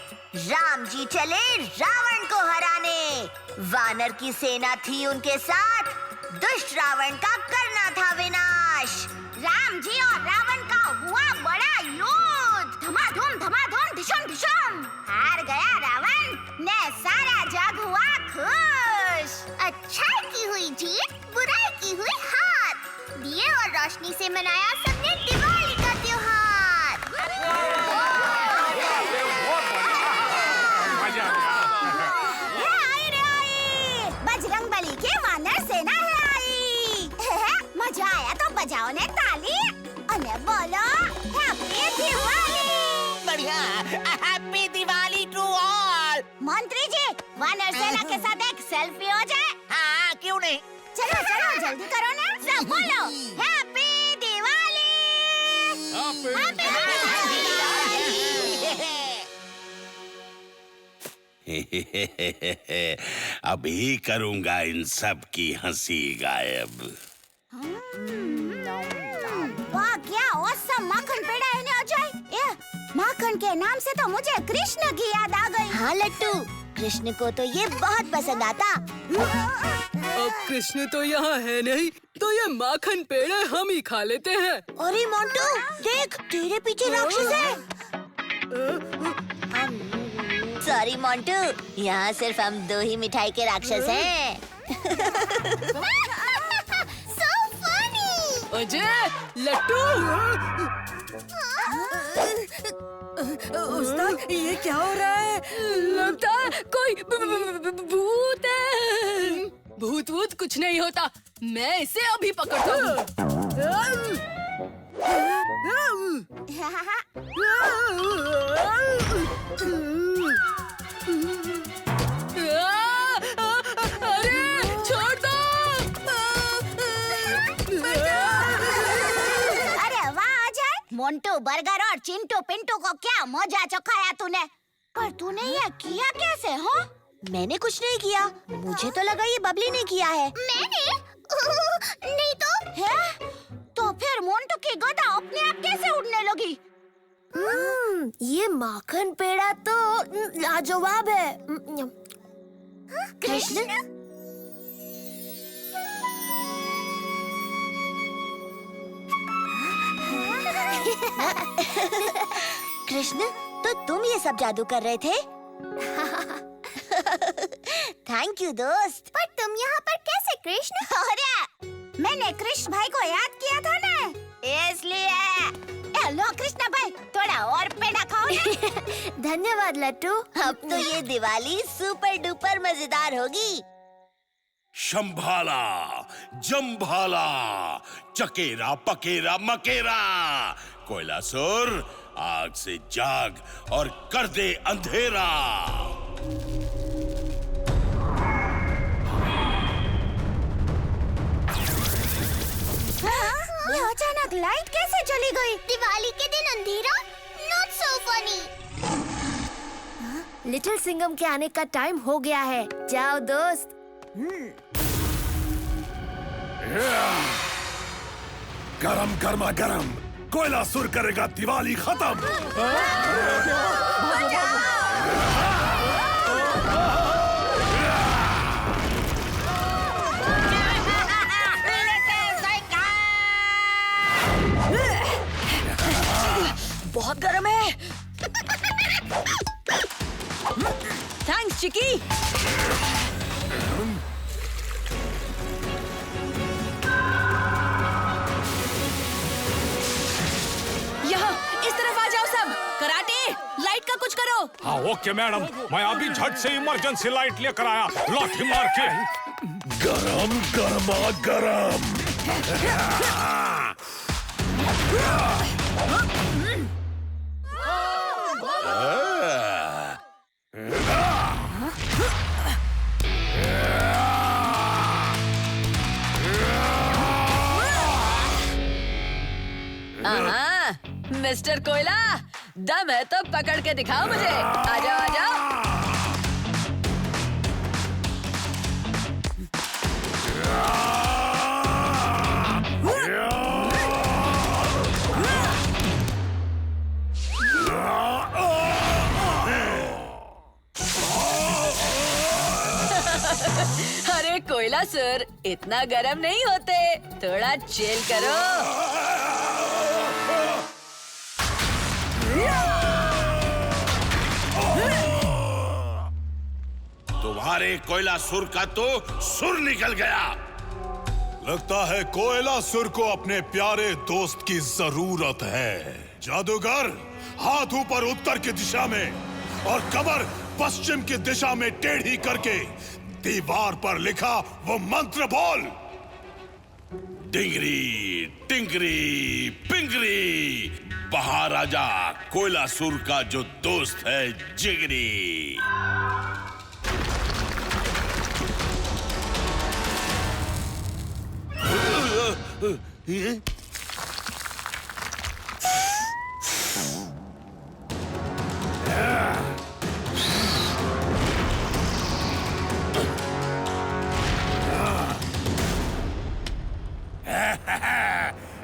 राम जी चले रावण को हराने। वानर की सेना थी उनके साथ, दुष्ट रावण का करना था विनाश। राम जी और रावण का हुआ बड़ा युद्ध, धमाधूम ढिशुम ढिशुम। हार गया रावण ने, सारा जग हुआ खुश। अच्छाई की हुई जीत, बुराई की हुई हार। दिए और रोशनी से मनाया सबने दिवाली का त्योहार। बजरंगबली की वानर सेना है आई। मजा आया तो बजाओ ने ताली और बोलो हैप्पी दिवाली। बढ़िया, हैप्पी दिवाली टू ऑल। मंत्री जी, वानर सेना के साथ एक सेल्फी हो जाए? हाँ, क्यों नहीं? चलो जल्दी करो ना, सब बोलो हैप्पी दिवाली। अभी करूंगा इन सब की हंसी गायब। वाह क्या औसम माखन पेड़ा है ना अजय। माखन के नाम से तो मुझे कृष्ण की याद आ गई। हाँ लट्टू, कृष्ण को तो ये बहुत पसंद आता। अब कृष्ण तो यहाँ है नहीं, तो ये माखन पेड़े हम ही खा लेते हैं। अरे मोंटू, देख तेरे पीछे राक्षस है। सॉरी मोंटू, यहाँ सिर्फ हम दो ही मिठाई के राक्षस हैं। So funny! अजय, लट्टू। उस्ताद, ये क्या हो रहा है? लगता है कोई भूत है। भूत कुछ नहीं होता, मैं इसे अभी पकड़ता हूँ। अरे छोड़ दो। अरे वाह अजय, मोंटू बर्गर और चिंटू पिंटू को क्या मजा चखाया तूने। पर तूने ये किया कैसे हो? मैंने कुछ नहीं किया, मुझे तो लगा ये बबली ने किया है। मैंने? नहीं तो? है? तो फिर मोंटू की गदा अपने आप कैसे उड़ने लगी? ये माखन पेड़ा तो लाजवाब है। कृष्ण, कृष्ण, तो तुम ये सब जादू कर रहे थे? थैंक यू दोस्त। पर तुम यहाँ पर कैसे कृष्ण? अरे मैंने कृष्ण भाई को याद किया था ना, इसलिए। लो कृष्ण भाई, थोड़ा और पेड़ा खाओ ना। धन्यवाद लट्टू। अब तो ये दिवाली सुपर डुपर मजेदार होगी। शंभाला, जंभाला, चकेरा पकेरा मकेरा, कोयलासुर आग से जाग और कर दे अंधेरा। ये अचानक लाइट कैसे चली गई? दिवाली के दिन अंधेरा? Not so funny. Little Singham के आने का टाइम हो गया है। जाओ दोस्त। गरम गर्मा गरम कोयलासुर करेगा दिवाली खत्म। बहुत गर्म है। थैंक्स चिकी। यहाँ इस तरफ आ जाओ सब। कराटे, लाइट का कुछ करो। हाँ ओके मैडम, मैं अभी झट से इमरजेंसी लाइट लेकर आया, लाठी मार के। गरम गर्मा गरम। मिस्टर कोयला, दम है तो पकड़ के दिखाओ मुझे। आ जाओ आ जाओ। अरे कोयला सर, इतना गरम नहीं होते, थोड़ा चिल करो। तुम्हारे कोयलासुर का तो सुर निकल गया। लगता है कोयलासुर को अपने प्यारे दोस्त की जरूरत है। जादूगर, हाथ ऊपर उत्तर की दिशा में और कमर पश्चिम की दिशा में टेढ़ी करके दीवार पर लिखा वो मंत्र बोल। डिंगरी टिंगरी पिंगरी, बाहर आजा कोयलासुर का जो दोस्त है जिगरी।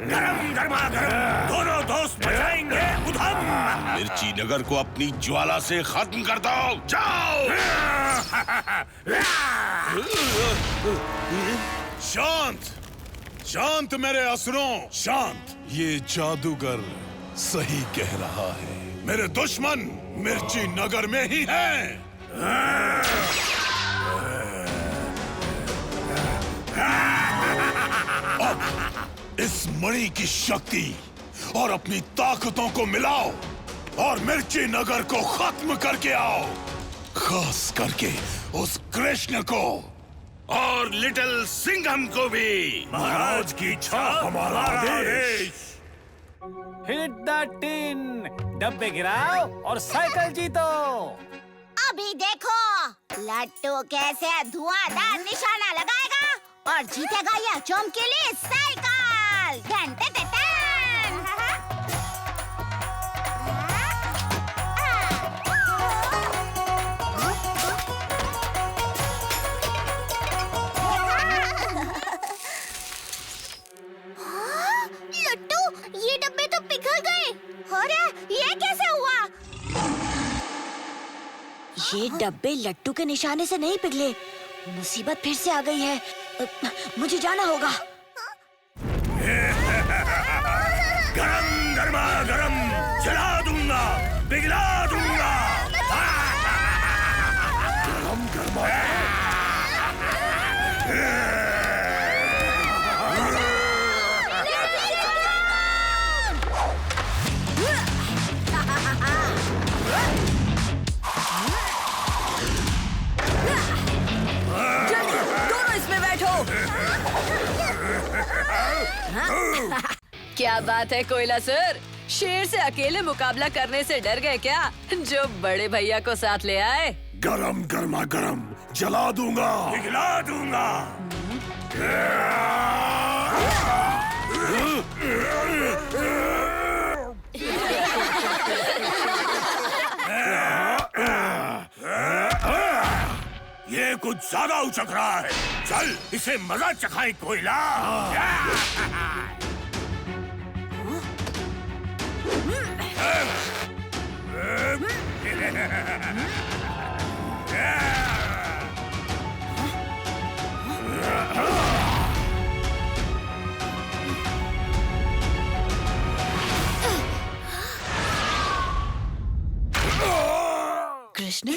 गरम गर्मा गरम दोनों दोस्त बजाएंगे उधम। मिर्ची नगर को अपनी ज्वाला से खत्म कर दो। जाओ। शांत शांत मेरे असुरों, शांत। ये जादूगर सही कह रहा है। मेरे दुश्मन मिर्ची नगर में ही हैं। अब इस मणि की शक्ति और अपनी ताकतों को मिलाओ और मिर्ची नगर को खत्म करके आओ, खास करके उस कृष्ण को और लिटिल सिंघम को भी। महाराज की इच्छा हमारा आदेश। हिट द टिन, डब्बे गिराओ और साइकिल जीतो। अभी देखो लट्टू कैसे धुआंधार निशाना लगाएगा और जीतेगा यह चमकीली साइकिल। टन टन टन टन। लट्टू, ये डब्बे तो पिघल गए। अरे ये कैसे हुआ? ये डब्बे लट्टू के निशाने से नहीं पिघले। मुसीबत फिर से आ गई है। मुझे जाना होगा। गरम गर्मा गर्म जला दूंगा, पिघला दूंगा। गरम गर्मा जल्दी दोनों इसमें बैठो। क्या बात है कोयला सर, शेर से अकेले मुकाबला करने से डर गए क्या, जो बड़े भैया को साथ ले आए? गरम गर्मा गरम जला दूंगा, पिघला दूंगा। ये कुछ ज्यादा उचक रहा है, चल इसे मजा चखाए कोयला। कृष्ण,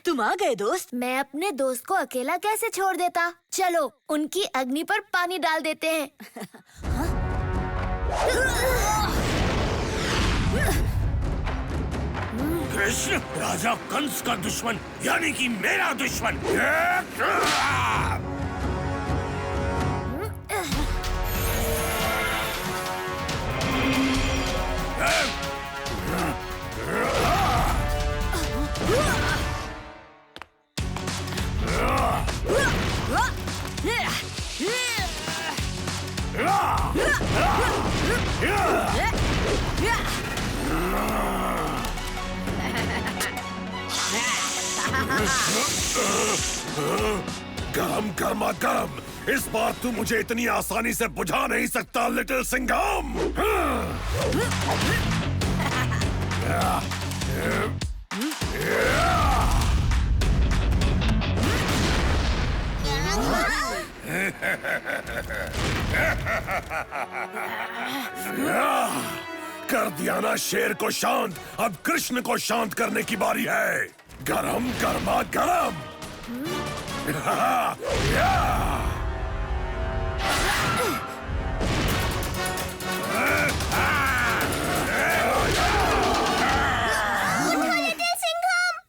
तुम आ गए दोस्त। मैं अपने दोस्त को अकेला कैसे छोड़ देता। चलो उनकी अग्नि पर पानी डाल देते हैं। कृष्ण राजा कंस का दुश्मन, यानी कि मेरा दुश्मन। गरम गर्मा गरम, इस बार तू मुझे इतनी आसानी से बुझा नहीं सकता लिटिल सिंघम। कर दिया ना शेर को शांत, अब कृष्ण को शांत करने की बारी है। गरम गर्मा गरम।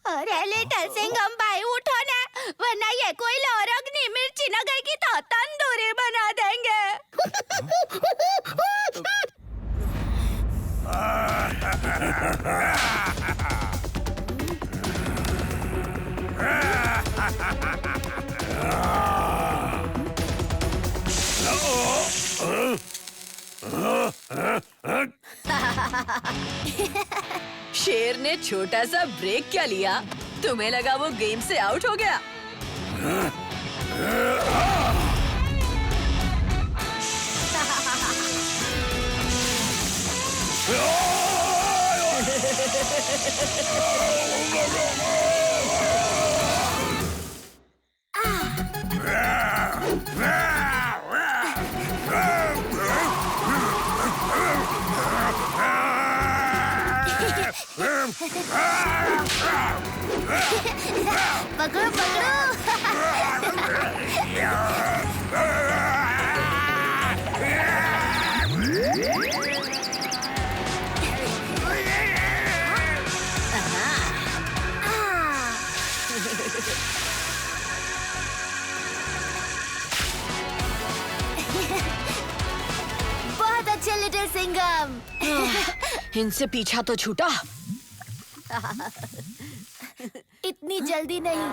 अरे लिटिल सिंघम भाई उठो ना, वरना ये कोयला और अग्नि मिर्ची नगर की तो तंदूरी बना देंगे। शेर ने छोटा सा ब्रेक क्या लिया, तुम्हें लगा वो गेम से आउट हो गया? पकड़ो पकड़ो। बहुत अच्छे लिटिल सिंघम। इनसे पीछा तो छूटा। इतनी जल्दी नहीं।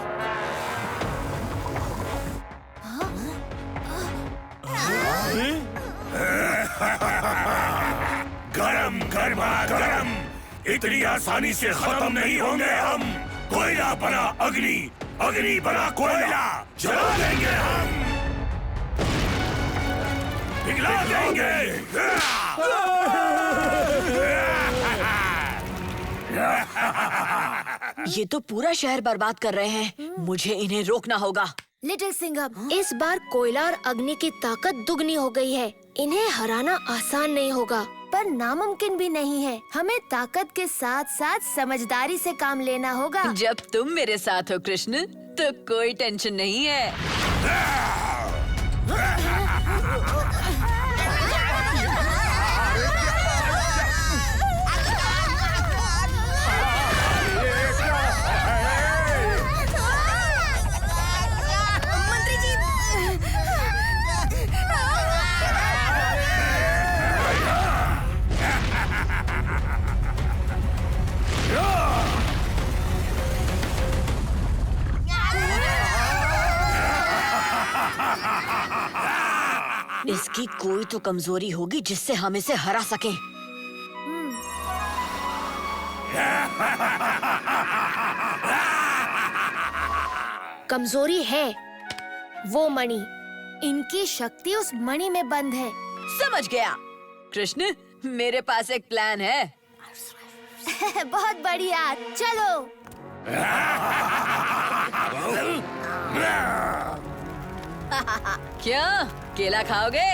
गरम गर्मा गरम, इतनी आसानी से खत्म नहीं होंगे हम। कोयला बना अग्नि, अग्नि बना कोयला, जला देंगे हम, पिघला देंगे। ये तो पूरा शहर बर्बाद कर रहे हैं, मुझे इन्हें रोकना होगा। लिटिल सिंघम, इस बार कोयला और अग्नि की ताकत दुगनी हो गई है। इन्हें हराना आसान नहीं होगा। पर नामुमकिन भी नहीं है। हमें ताकत के साथ साथ समझदारी से काम लेना होगा। जब तुम मेरे साथ हो कृष्ण तो कोई टेंशन नहीं है। मंत्री जी, इसकी कोई तो कमजोरी होगी जिससे हम इसे हरा सके। कमजोरी है वो मणि। इनकी शक्ति उस मणि में बंद है। समझ गया कृष्ण, मेरे पास एक प्लान है। बहुत बढ़िया, चलो। क्या केला खाओगे?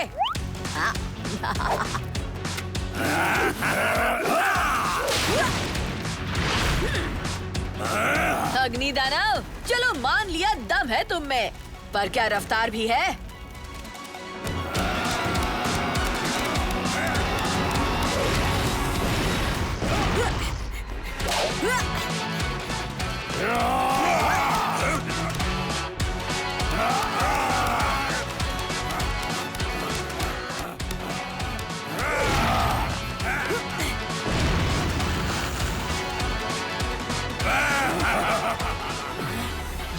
अग्नि दानव, चलो मान लिया दम है तुम में, पर क्या रफ्तार भी है?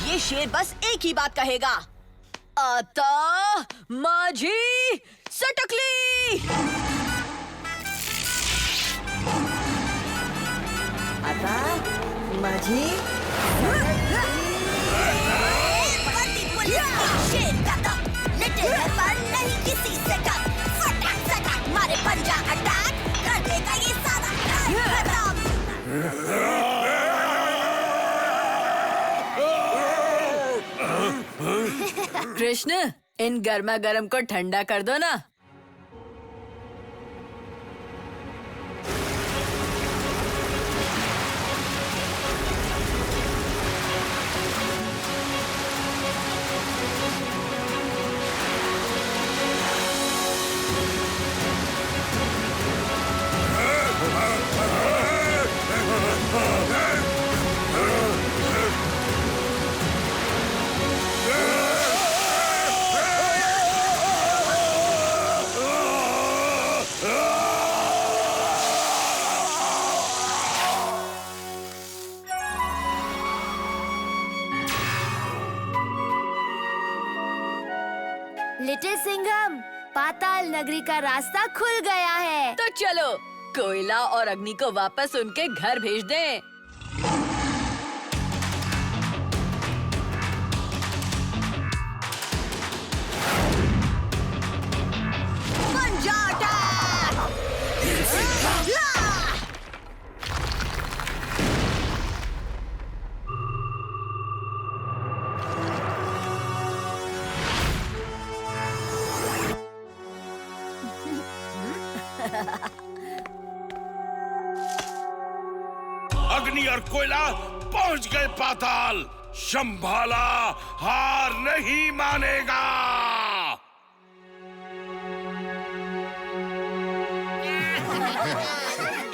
ये शेर बस एक ही बात कहेगा, आता माझी सटकली। आता माझी शेर का दम लिटिल पर नहीं किसी से कम। फटाक फटाक मारे पंजा अटैक कर देगा ये सारा खत्म। कृष्ण, इन गर्मा गर्म को ठंडा कर दो ना। लिटिल सिंघम, पाताल नगरी का रास्ता खुल गया है। तो चलो कोयला और अग्नि को वापस उनके घर भेज दें। पंजा अटैक! अग्नि और कोयला पहुंच गए पाताल। शंभाला हार नहीं मानेगा।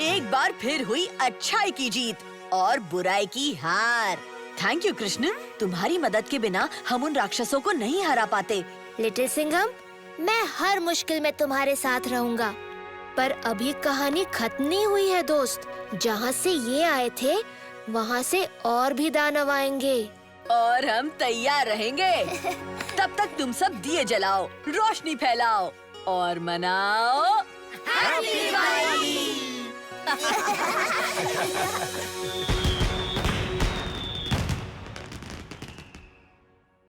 एक बार फिर हुई अच्छाई की जीत और बुराई की हार। थैंक यू कृष्ण, तुम्हारी मदद के बिना हम उन राक्षसों को नहीं हरा पाते। लिटिल सिंघम, मैं हर मुश्किल में तुम्हारे साथ रहूंगा। पर अभी कहानी खत्म नहीं हुई है दोस्त। जहाँ से ये आए थे वहाँ से और भी दानव आएंगे और हम तैयार रहेंगे। तब तक तुम सब दिए जलाओ, रोशनी फैलाओ और मनाओ हैप्पी दिवाली।